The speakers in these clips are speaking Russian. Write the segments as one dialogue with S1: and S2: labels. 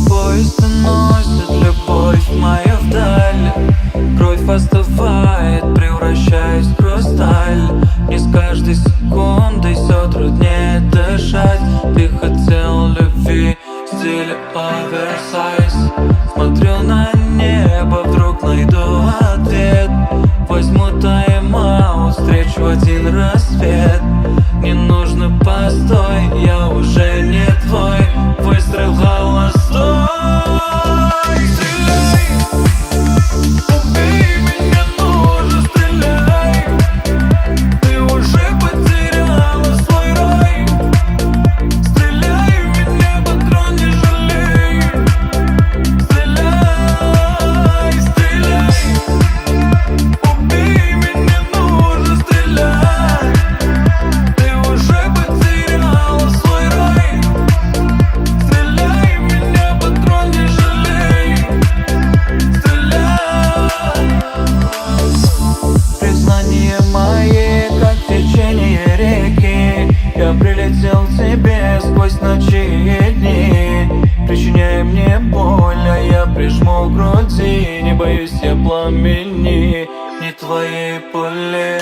S1: Поезд уносит любовь моя вдаль. Кровь остывает, превращаясь в хрусталь. Мне с каждой секундой все труднее дышать. Ты хотел любви в стиле оверсайз. Смотрю на небо, вдруг найду ответ. Возьму тайм-аут, встречу один рассвет. Не нужно постой, я уже не твой. Выстрел холостой. Стреляй, убей меня, ну же стреляй. Ты уже потеряла свой рай. Стреляй в меня, патрон не жалей. Стреляй, стреляй, убей меня, ну же стреляй. Ты уже потеряла свой рай. Стреляй в меня, патрон не жалей. Стреляй. Признания мои, как течение реки. Я прилетел к тебе сквозь ночи и дни. Причиняя мне боль, а я прижму к груди. Не боюсь я пламени, не твоей пули.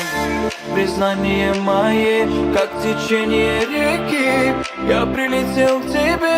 S1: Признания мои, как течение реки. Я прилетел к тебе